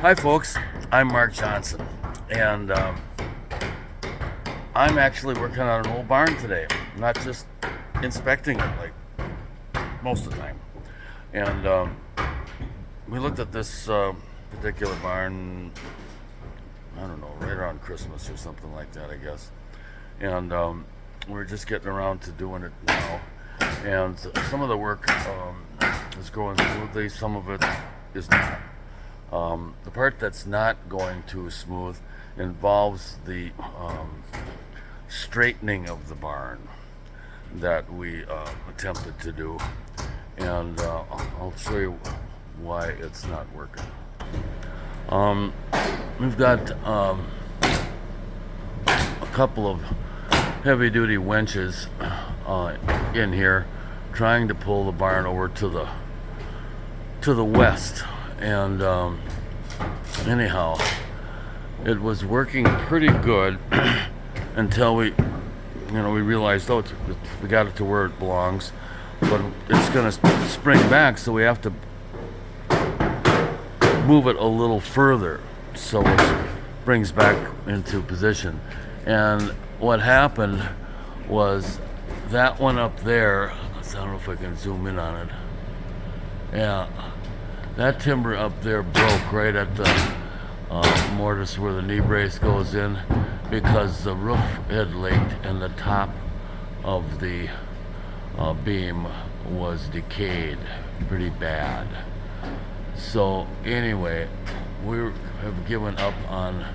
Hi folks, I'm Mark Johnson, and I'm actually working on an old barn today, not just inspecting it like most of the time. And we looked at this particular barn, I don't know, right around Christmas or something like that, I guess. And we're just getting around to doing it now. And some of the work is going smoothly, some of it is not. The part that's not going too smooth involves the straightening of the barn that we attempted to do, and I'll show you why it's not working. We've got a couple of heavy-duty winches in here trying to pull the barn over to the west, and anyhow, it was working pretty good until we realized, oh, we got it to where it belongs, but it's going to spring back, so we have to move it a little further so it brings back into position. And what happened was that one up there, I don't know if I can zoom in on it. Yeah, that timber up there broke right at the mortise where the knee brace goes in, because the roof had leaked and the top of the beam was decayed pretty bad. So anyway, we have given up on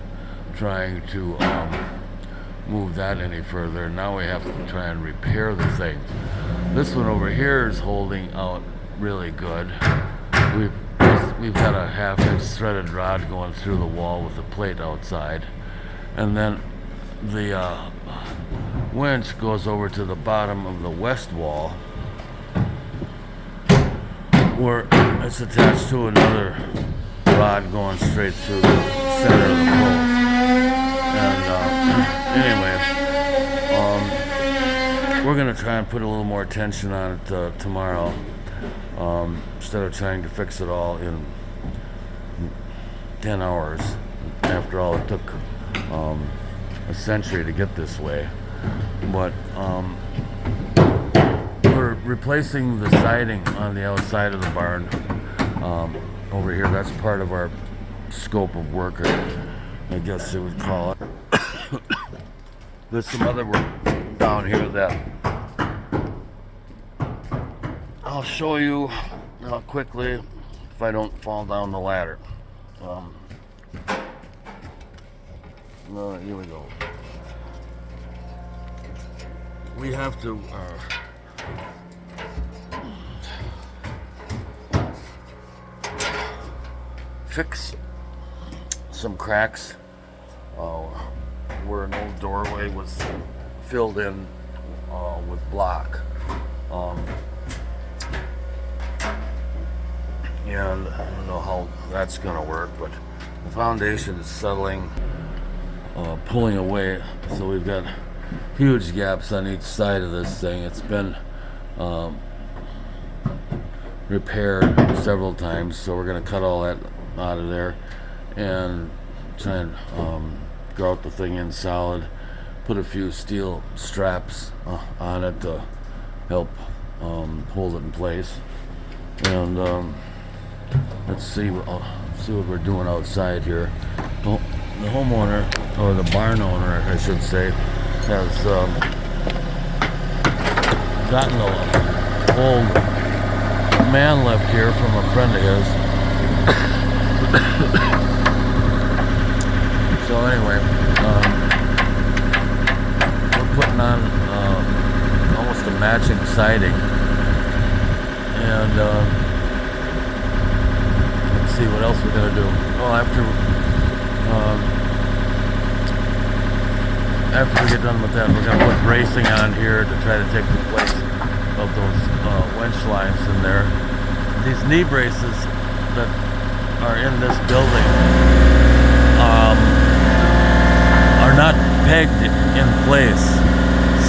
trying to move that any further. Now we have to try and repair the thing. This one over here is holding out really good. We've got a 1/2-inch threaded rod going through the wall with a plate outside, and then the winch goes over to the bottom of the west wall where it's attached to another rod going straight through the center of the post. And anyway, we're going to try and put a little more attention on it tomorrow, instead of trying to fix it all in 10 hours. After all, it took a century to get this way. But we're replacing the siding on the outside of the barn over here. That's part of our scope of work, I guess you would call it. There's some other work down here that I'll show you quickly if I don't fall down the ladder. Here we go. We have to fix some cracks where an old doorway was filled in with block. And I don't know how that's going to work, but the foundation is settling, pulling away, so we've got huge gaps on each side of this thing. It's been repaired several times, so we're going to cut all that out of there and try and grout the thing in solid, put a few steel straps on it to help hold it in place, and let's see what we're doing outside here. Well, the homeowner, or the barn owner I should say, has gotten an old man lift here from a friend of his. So anyway, we're putting on almost a matching siding, and let's see what else we're going to do. Oh, after we get done with that, we're going to put bracing on here to try to take the place of those winch lines in there. These knee braces that are in this building are not pegged in place,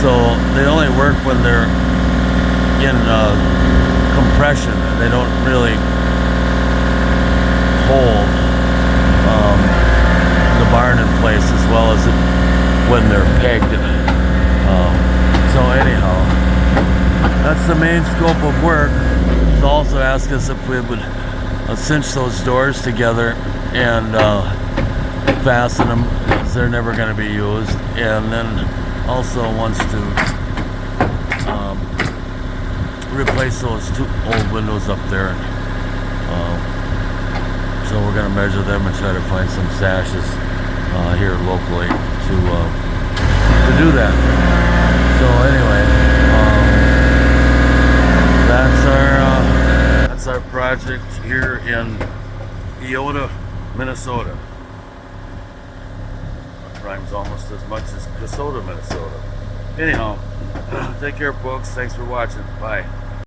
so they only work when they're in compression. They don't really hold asked us if we would cinch those doors together and fasten them, because they're never going to be used, and then also wants to replace those two old windows up there. So we're going to measure them and try to find some sashes here locally to do that. So anyway, that's our project here in Eota, Minnesota. It rhymes almost as much as Kasota, Minnesota. Anyhow, take care, folks. Thanks for watching. Bye.